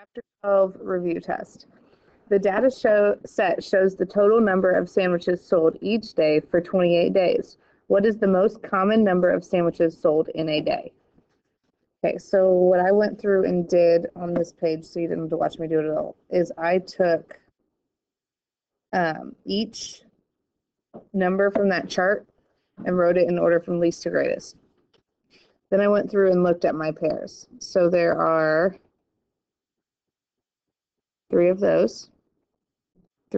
Chapter 12 review test. The data set shows the total number of sandwiches sold each day for 28 days. What is the most common number of sandwiches sold in a day? Okay, so what I went through and did on this page, so you didn't have to watch me do it at all, is I took each number from that chart and wrote it in order from least to greatest. Then I went through and looked at my pairs. So there are 3 of those,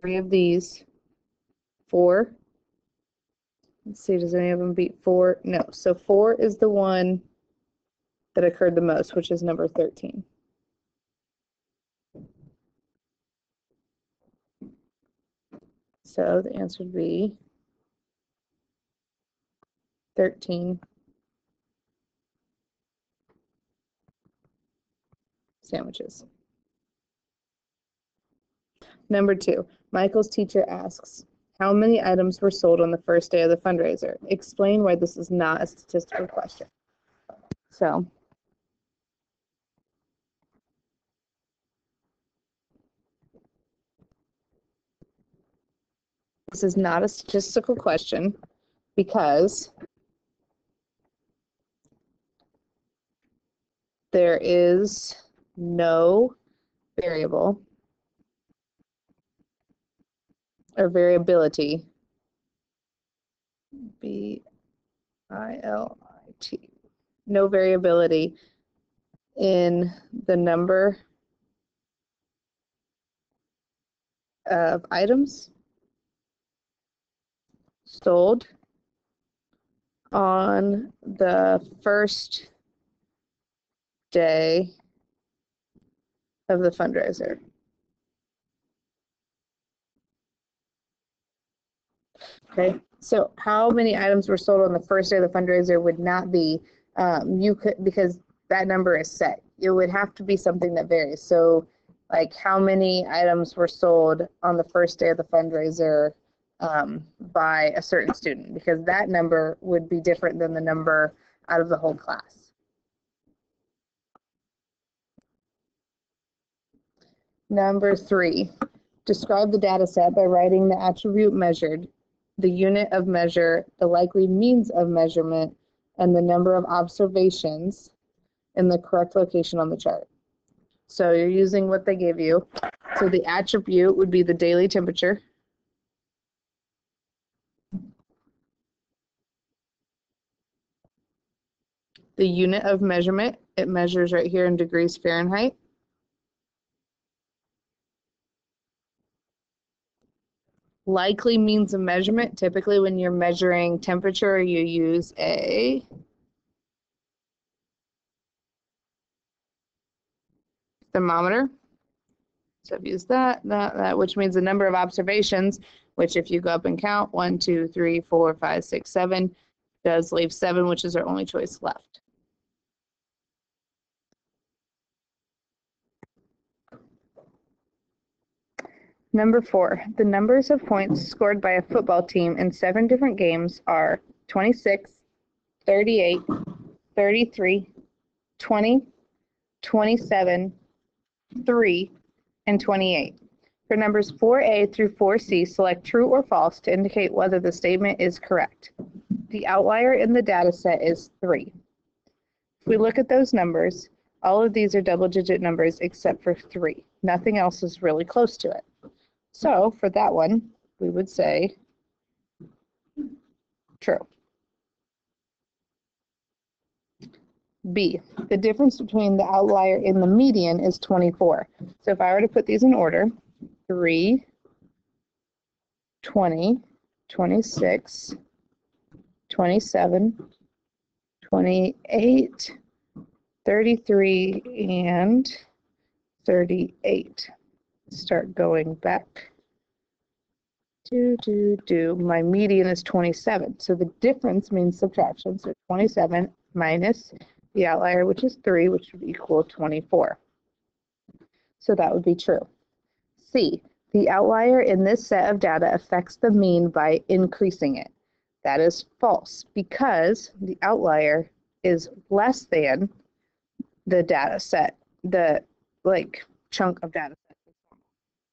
3 of these, 4. Let's see, does any of them beat 4? No. So 4 is the one that occurred the most, which is number 13. So the answer would be 13 sandwiches. Number 2, Michael's teacher asks, how many items were sold on the first day of the fundraiser? Explain why this is not a statistical question. So this is not a statistical question because there is no variable or variability, V-I-L-I-T, no variability in the number of items sold on the first day of the fundraiser. Okay, so how many items were sold on the first day of the fundraiser would not be, because that number is set. It would have to be something that varies. So like how many items were sold on the first day of the fundraiser by a certain student, because that number would be different than the number out of the whole class. Number 3, describe the data set by writing the attribute measured, the unit of measure, the likely means of measurement, and the number of observations in the correct location on the chart. So you're using what they gave you. So the attribute would be the daily temperature. The unit of measurement, it measures right here in degrees Fahrenheit. Likely means of measurement, typically when you're measuring temperature, you use a thermometer. So I've used that, which means the number of observations, which if you go up and count, 1, 2, 3, 4, 5, 6, 7, does leave 7, which is our only choice left. Number 4, the numbers of points scored by a football team in 7 different games are 26, 38, 33, 20, 27, 3, and 28. For numbers 4A through 4C, select true or false to indicate whether the statement is correct. The outlier in the data set is 3. If we look at those numbers, all of these are double-digit numbers except for 3. Nothing else is really close to it. So for that one, we would say true. B, the difference between the outlier and the median is 24. So if I were to put these in order, 3, 20, 26, 27, 28, 33, and 38. Start going back. My median is 27. So the difference means subtraction. So 27 minus the outlier, which is 3, which would equal 24. So that would be true. C, the outlier in this set of data affects the mean by increasing it. That is false because the outlier is less than the data set, the chunk of data set is normal.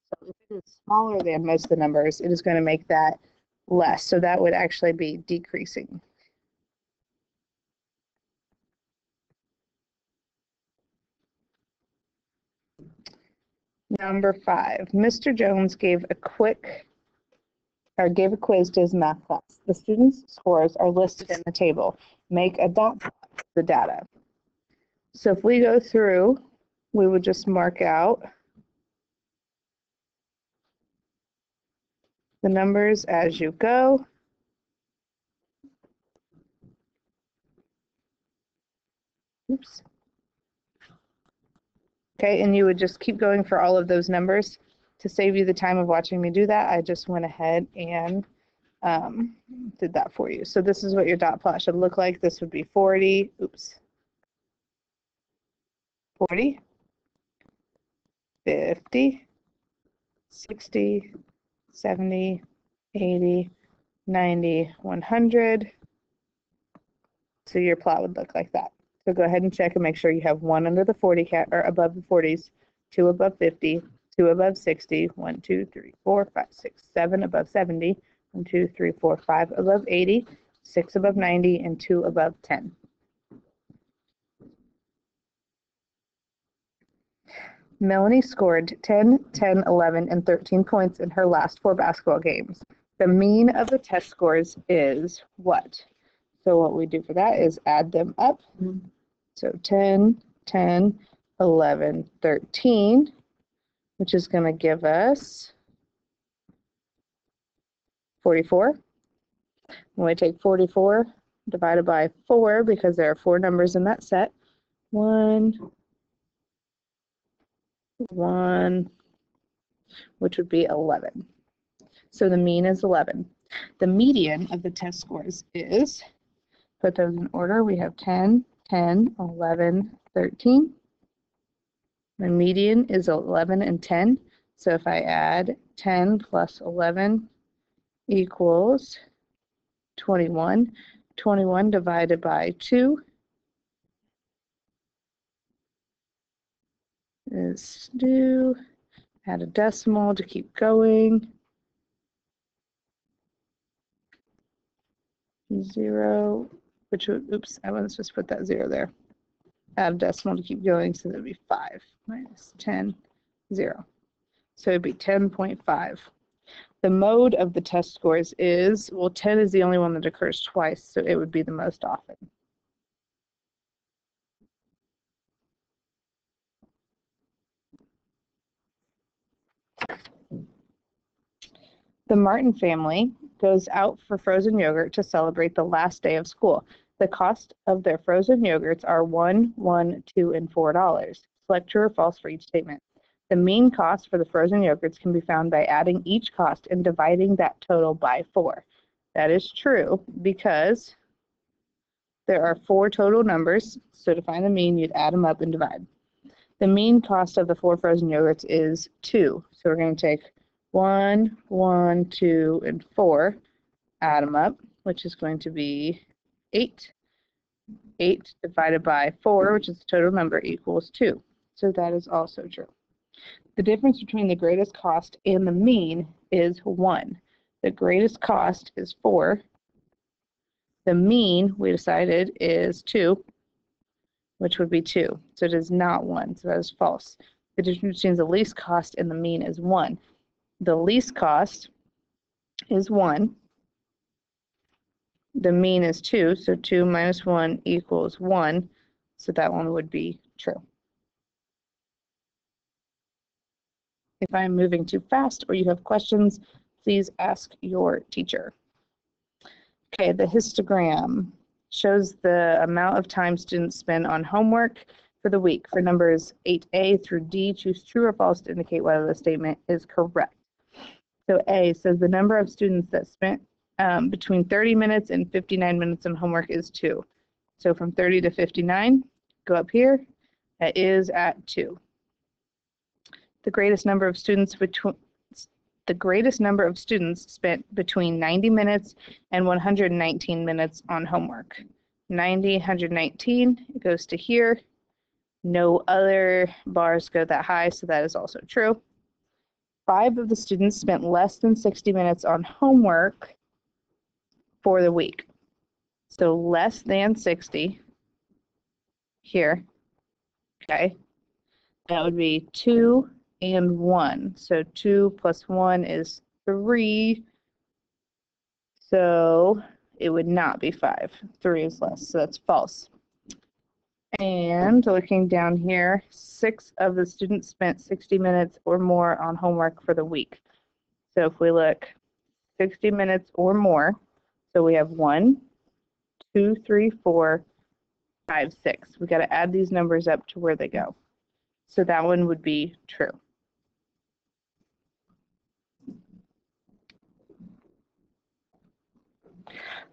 So if it is smaller than most of the numbers, it is going to make that less. So that would actually be decreasing. Number 5, Mr. Jones gave a quiz to his math class. The students' scores are listed in the table. Make a dot plot of the data. So if we go through, we would just mark out the numbers as you go. Oops. Okay, and you would just keep going for all of those numbers. To save you the time of watching me do that, I just went ahead and did that for you. So this is what your dot plot should look like. This would be 40, 40, 50, 60, 70, 80, 90, 100. So your plot would look like that. So go ahead and check and make sure you have 1 under the 40 or above the 40s, 2 above 50, 2 above 60, 1, 2, 3, 4, 5, 6, 7 above 70, 1, 2, 3, 4, 5 above 80, 6 above 90, and 2 above 10. Melanie scored 10, 10, 11, and 13 points in her last 4 basketball games. The mean of the test scores is what? So what we do for that is add them up. So 10, 10, 11, 13, which is going to give us 44. When we take 44 divided by 4, because there are 4 numbers in that set, 1, 1, which would be 11. So the mean is 11. The median of the test scores is, put those in order, we have 10, 10, 11, 13. The median is 11 and 10. So if I add 10 plus 11 equals 21. 21 divided by 2 is due. Add a decimal to keep going. 0, which would, oops, I want to just put that 0 there. Add a decimal to keep going, so that would be 5 minus 10, 0. So it would be 10.5. The mode of the test scores is, well, 10 is the only one that occurs twice, so it would be the most often. The Martin family goes out for frozen yogurt to celebrate the last day of school. The cost of their frozen yogurts are $1, $1, $2, and $4. Select true or false for each statement. The mean cost for the frozen yogurts can be found by adding each cost and dividing that total by 4. That is true because there are 4 total numbers, so to find the mean, you'd add them up and divide. The mean cost of the 4 frozen yogurts is 2, so we're going to take 1, 1, 2, and 4, add them up, which is going to be 8. 8 divided by 4, which is the total number, equals 2. So that is also true. The difference between the greatest cost and the mean is 1. The greatest cost is 4. The mean, we decided, is 2, which would be 2. So it is not 1, so that is false. The difference between the least cost and the mean is 1. The least cost is 1. The mean is 2, so 2 minus 1 equals 1. So that one would be true. If I'm moving too fast or you have questions, please ask your teacher. Okay, the histogram shows the amount of time students spend on homework for the week. For numbers 8A through D, choose true or false to indicate whether the statement is correct. So A says the number of students that spent between 30 minutes and 59 minutes on homework is 2. So from 30 to 59, go up here, that is at 2. The greatest number of students spent between 90 minutes and 119 minutes on homework. 90, 119, it goes to here. No other bars go that high, so that is also true. 5 of the students spent less than 60 minutes on homework for the week. So less than 60 here, okay? That would be 2 and 1. So 2 plus 1 is 3. So it would not be 5. 3 is less, so that's false. And looking down here, 6 of the students spent 60 minutes or more on homework for the week. So if we look 60 minutes or more, so we have 1, 2, 3, 4, 5, 6. We got to add these numbers up to where they go. So that one would be true.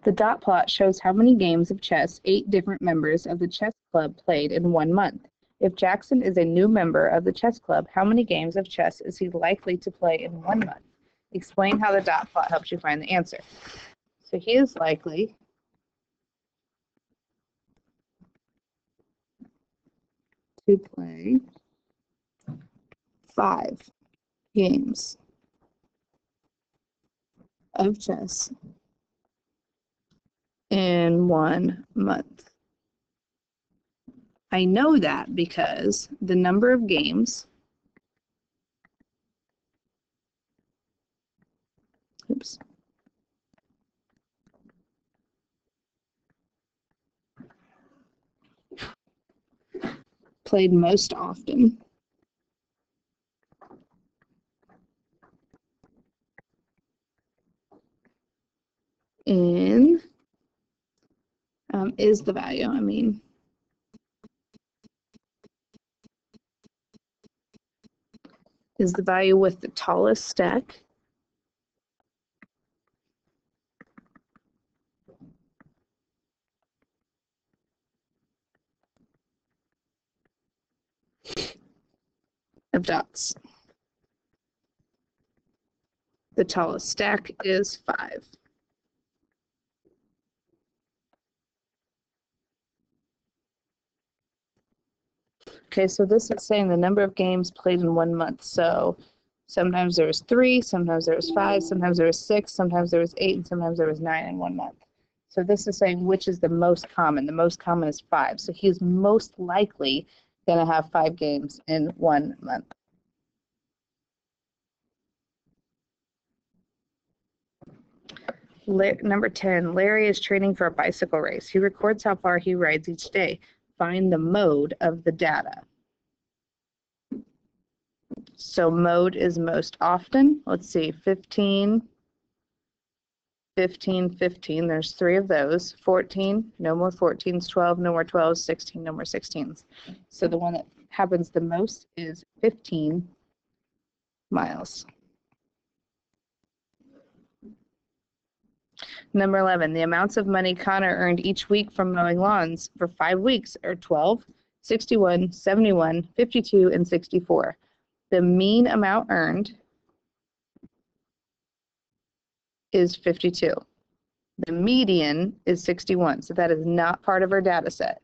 The dot plot shows how many games of chess 8 different members of the chess club played in 1 month. If Jackson is a new member of the chess club, how many games of chess is he likely to play in 1 month? Explain how the dot plot helps you find the answer. So he is likely to play 5 games of chess in 1 month. I know that because the number of games, played most often in is the value, is the value with the tallest stack of dots. The tallest stack is 5. Okay, so this is saying the number of games played in 1 month. So sometimes there was 3, sometimes there was 5, sometimes there was 6, sometimes there was 8, and sometimes there was 9 in 1 month. So this is saying which is the most common. The most common is 5. So he's most likely going to have 5 games in 1 month. Number 10, Larry is training for a bicycle race. He records how far he rides each day. Find the mode of the data. So mode is most often. Let's see, 15, 15, 15. There's 3 of those. 14, no more 14s. 12, no more 12s. 16, no more 16s. So the one that happens the most is 15 miles. Number 11, the amounts of money Connor earned each week from mowing lawns for 5 weeks are 12, 61, 71, 52, and 64. The mean amount earned is 52. The median is 61, so that is not part of our data set.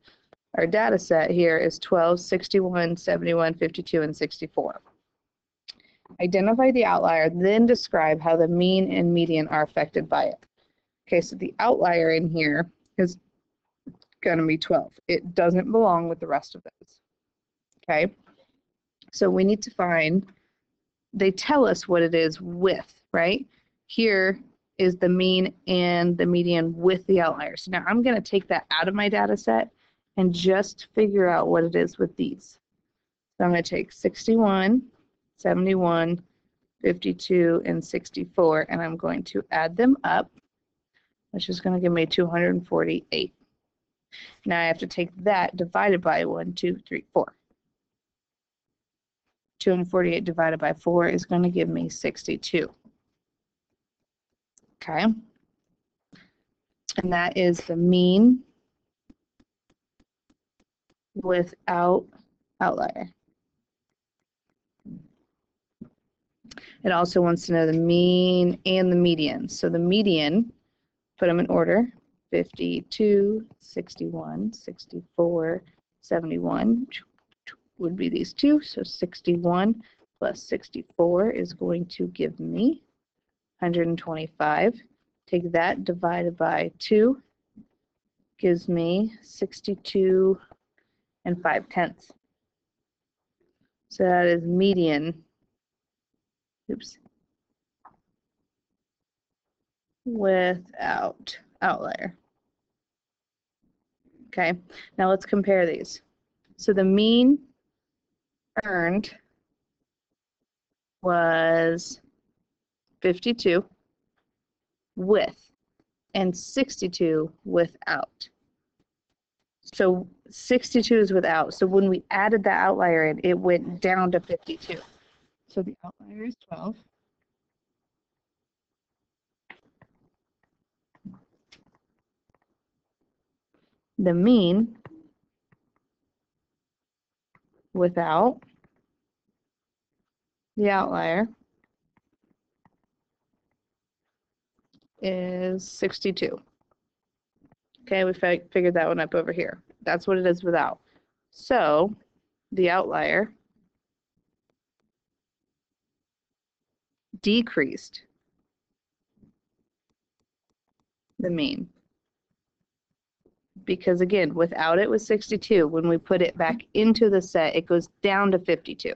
Our data set here is 12, 61, 71, 52, and 64. Identify the outlier, then describe how the mean and median are affected by it. Okay, so the outlier in here is going to be 12. It doesn't belong with the rest of those. Okay, so we need to find, they tell us what it is with, right? Here is the mean and the median with the outlier. So now I'm going to take that out of my data set and just figure out what it is with these. So I'm going to take 61, 71, 52, and 64, and I'm going to add them up, which is going to give me 248. Now I have to take that divided by 1, 2, 3, 4. 248 divided by 4 is going to give me 62. Okay. And that is the mean without outlier. It also wants to know the mean and the median. So the median, put them in order, 52, 61, 64, 71, would be these two. So 61 plus 64 is going to give me 125. Take that divided by 2 gives me 62 and 5/10. So that is median, without outlier. Okay, now let's compare these. So the mean earned was 52 with and 62 without. So 62 is without. So when we added the outlier in, it went down to 52. So the outlier is 12. The mean without the outlier is 62. Okay, we figured that one up over here. That's what it is without. So the outlier decreased the mean. Because again, without it was 62. When we put it back into the set, it goes down to 52.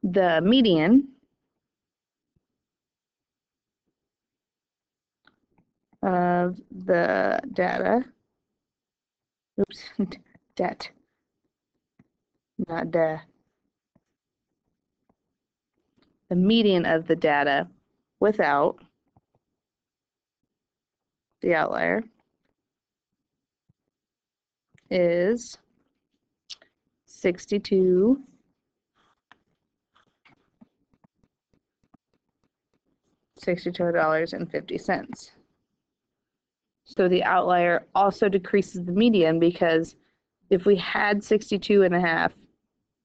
The median of the data, det, not the median of the data without the outlier is 62 $62.50. So the outlier also decreases the median, because if we had 62.5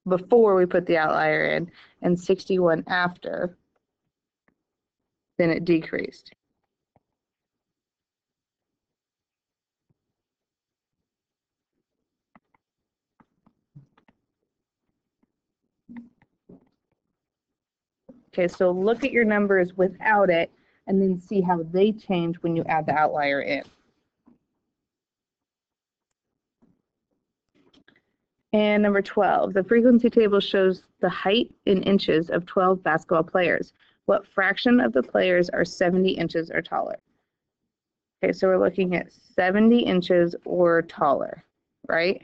before we put the outlier in and 61 after, then it decreased. Okay, so look at your numbers without it and then see how they change when you add the outlier in. And number 12, the frequency table shows the height in inches of 12 basketball players. What fraction of the players are 70 inches or taller? Okay, so we're looking at 70 inches or taller, right?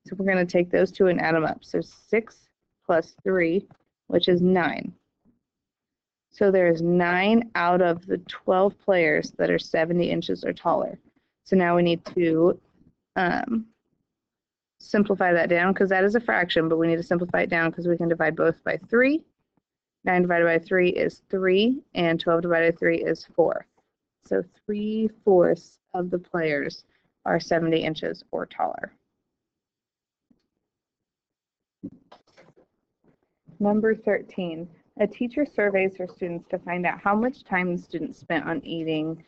So we're going to take those two and add them up. So 6 plus 3, which is 9. So there's 9 out of the 12 players that are 70 inches or taller. So now we need to simplify that down, because that is a fraction, but we need to simplify it down because we can divide both by 3. 9 divided by 3 is 3, and 12 divided by 3 is 4. So 3/4 of the players are 70 inches or taller. Number 13, a teacher surveys her students to find out how much time the students spent on eating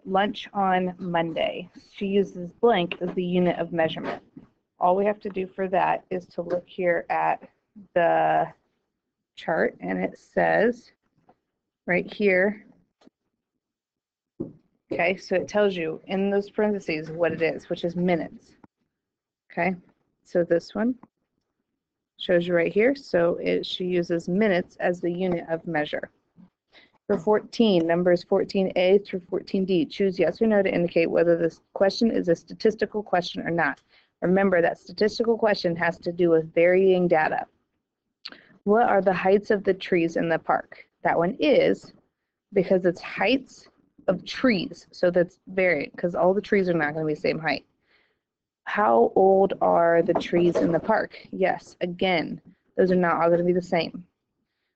lunch on Monday. She uses blank as the unit of measurement. All we have to do for that is to look here at the chart, and it says right here, okay, so it tells you in those parentheses what it is, which is minutes. Okay, so this one shows you right here. So she uses minutes as the unit of measure. For 14, numbers 14a through 14d, choose yes or no to indicate whether this question is a statistical question or not. Remember that statistical question has to do with varying data. What are the heights of the trees in the park? That one is, because it's heights of trees, so that's varied, because all the trees are not going to be the same height. How old are the trees in the park? Yes, again, those are not all going to be the same.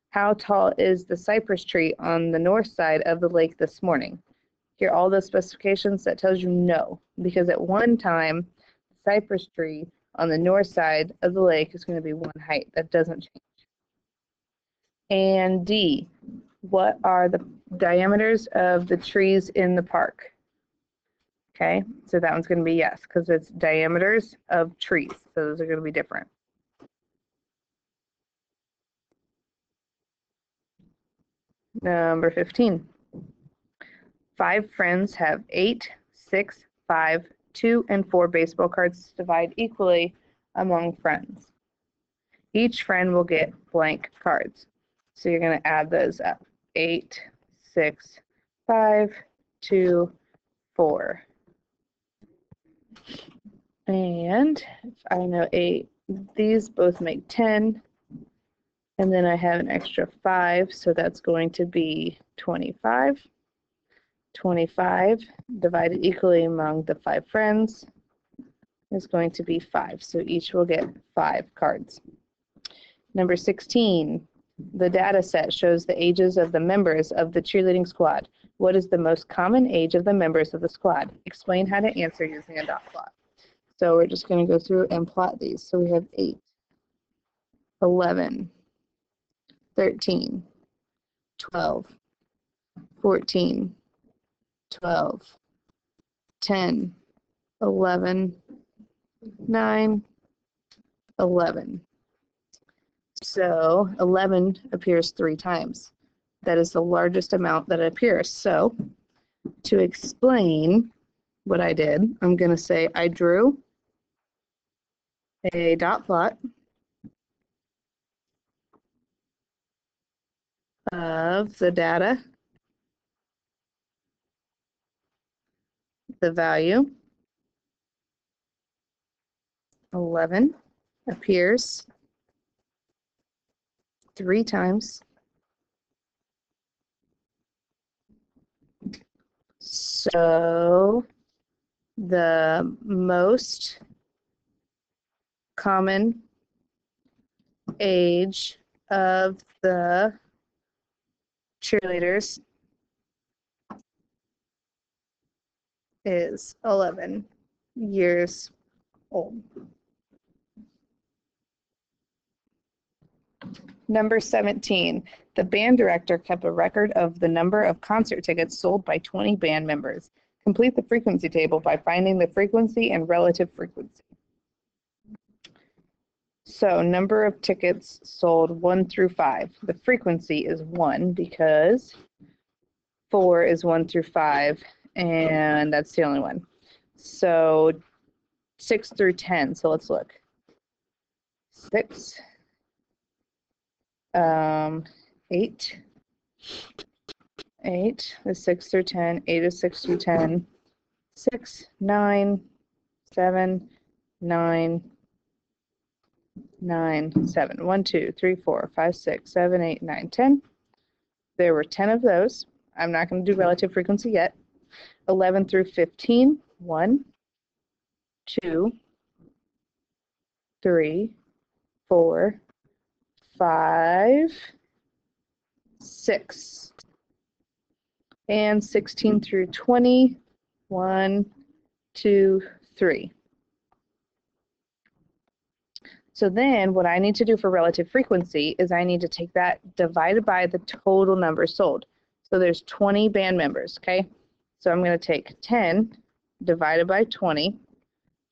How tall is the cypress tree on the north side of the lake this morning? Here are all the specifications that tells you no, because at one time, the cypress tree on the north side of the lake is going to be one height. That doesn't change. And D, what are the diameters of the trees in the park? Okay, so that one's going to be yes, because it's diameters of trees. So those are going to be different. Number 15. 5 friends have 8, 6, 5, 2, and 4 baseball cards to divide equally among friends. Each friend will get blank cards. So you're going to add those up. 8, 6, 5, 2, 4. And if I know 8, these both make 10. And then I have an extra 5, so that's going to be 25. 25 divided equally among the 5 friends is going to be 5. So each will get 5 cards. Number 16, the data set shows the ages of the members of the cheerleading squad. What is the most common age of the members of the squad? Explain how to answer using a dot plot. So we're just going to go through and plot these. So we have 8, 11, 13, 12, 14, 12, 10, 11, 9, 11. So 11 appears 3 times. That is the largest amount that appears. So to explain what I did, I'm going to say I drew a dot plot of the data, the value, 11 appears 3 times. So the most common age of the cheerleaders is 11 years old. Number 17, the band director kept a record of the number of concert tickets sold by 20 band members. Complete the frequency table by finding the frequency and relative frequency. So number of tickets sold 1 through 5. The frequency is 1 because 4 is 1 through 5, and that's the only one. So 6 through 10. So let's look. 6, 8. 8 is 6 through 10. 8 is 6 through 10. 6, 9, 7, 9, 9, 7. 1, 2, 3, 4, 5, 6, 7, 8, 9, 10. There were 10 of those. I'm not going to do relative frequency yet. 11 through 15. 1, 2, 3, 4, 5, 6. And 16 through 20. 1, 2, 3. So then what I need to do for relative frequency is I need to take that divided by the total number sold. So there's 20 band members, okay? So I'm going to take 10 divided by 20,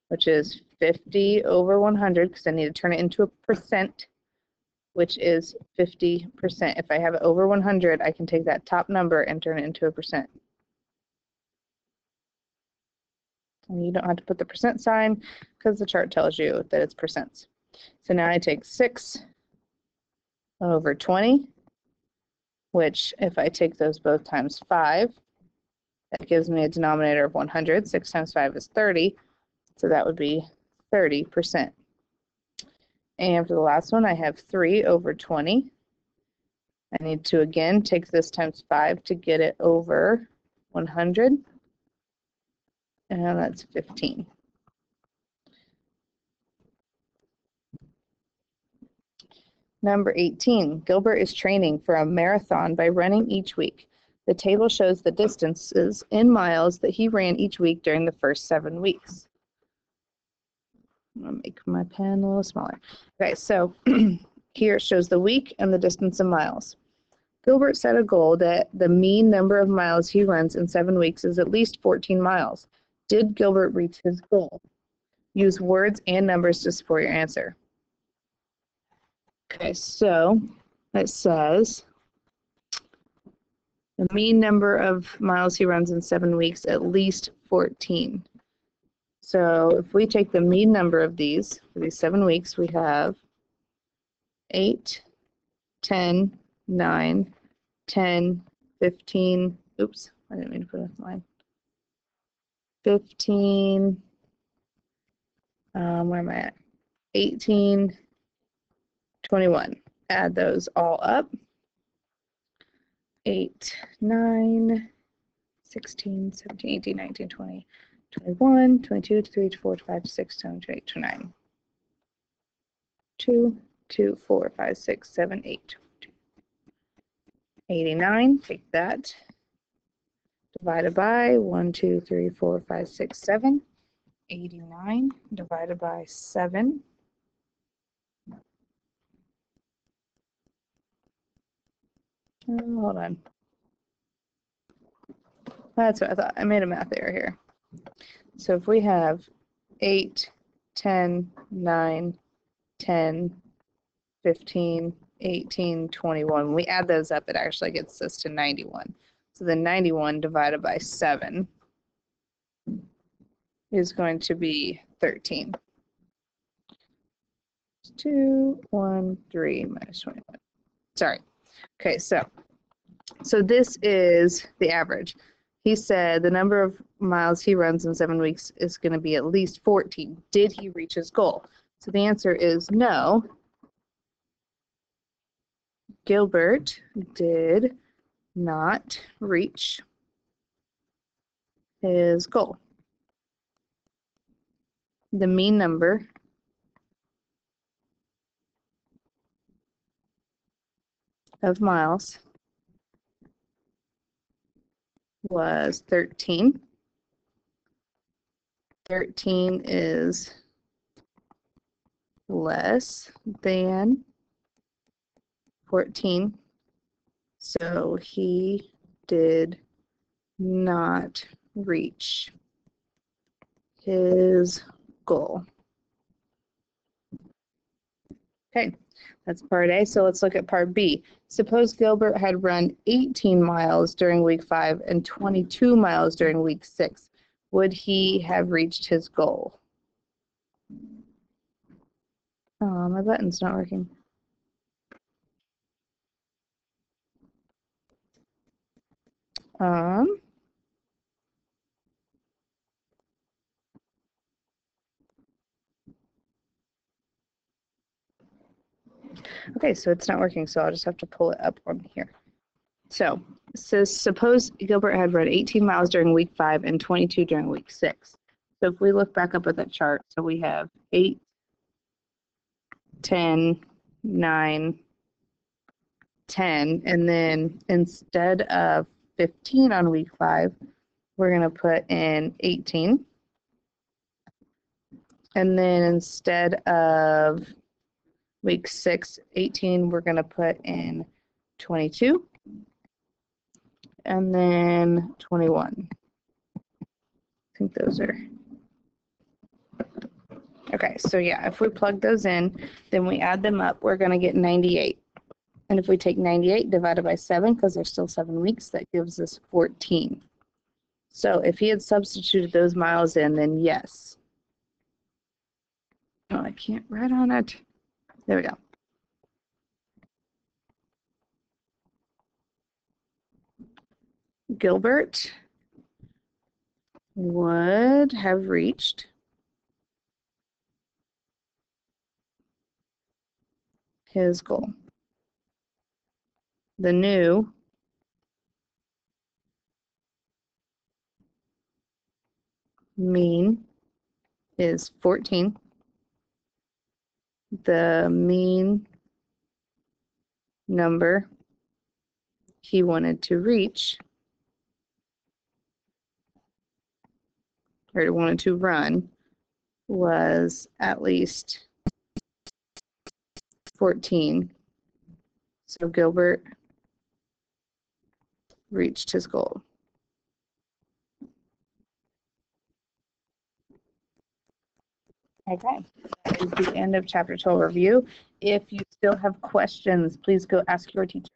which is 50 over 100, because I need to turn it into a percent, which is 50%. If I have it over 100, I can take that top number and turn it into a percent. And you don't have to put the percent sign because the chart tells you that it's percents. So now I take 6 over 20, which if I take those both times 5, that gives me a denominator of 100. 6 times 5 is 30, so that would be 30%. And for the last one, I have 3 over 20. I need to, again, take this times 5 to get it over 100, and that's 15. Number 18, Gilbert is training for a marathon by running each week. The table shows the distances in miles that he ran each week during the first 7 weeks. I'm going to make my pen a little smaller. Okay, so here it shows the week and the distance in miles. Gilbert set a goal that the mean number of miles he runs in 7 weeks is at least 14 miles. Did Gilbert reach his goal? Use words and numbers to support your answer. Okay, so it says the mean number of miles he runs in 7 weeks, at least 14. So if we take the mean number of these, for these 7 weeks, we have 8, 10, 9, 10, 15, oops, I didn't mean to put a line. 15, where am I at? 18, 21. Add those all up. 8, 9, 16, 17, 18, 19, 20, 21, 22, 23, 24, 25, 26, 27, 28, 29. 2, 2, 4, 5, 6, 7, 8. 89, take that. Divided by 1, 2, 3, 4, 5, 6, 7. 89 divided by 7. Hold on. That's what I thought. I made a math error here. So if we have 8, 10, 9, 10, 15, 18, 21, when we add those up, it actually gets us to 91. So the 91 divided by 7 is going to be 13. 2, 1, 3 minus 21. Sorry. Okay, so this is the average. He said the number of miles he runs in 7 weeks is going to be at least 14. Did he reach his goal? So the answer is no. Gilbert did not reach his goal. The mean number of miles was 13. 13 is less than 14. So he did not reach his goal. Okay, that's part A. So let's look at part B. Suppose Gilbert had run 18 miles during week 5 and 22 miles during week 6. Would he have reached his goal? Oh, my button's not working. Okay, so it's not working, so I'll just have to pull it up on here. So it says, suppose Gilbert had run 18 miles during week 5 and 22 during week 6. So if we look back up at that chart, so we have 8, 10, 9, 10, and then instead of 15 on week 5, we're going to put in 18. And then instead of week 6, 18, we're going to put in 22. And then 21. I think those are. Okay, so yeah, if we plug those in, then we add them up, we're going to get 98. And if we take 98 divided by 7, because there's still 7 weeks, that gives us 14. So if he had substituted those miles in, then yes. Oh, I can't write on it. There we go. Gilbert would have reached his goal. The new mean is 14. The mean number he wanted to reach, or wanted to run, was at least 14. So Gilbert reached his goal. Okay, that is the end of Chapter 12 review. If you still have questions, please go ask your teacher.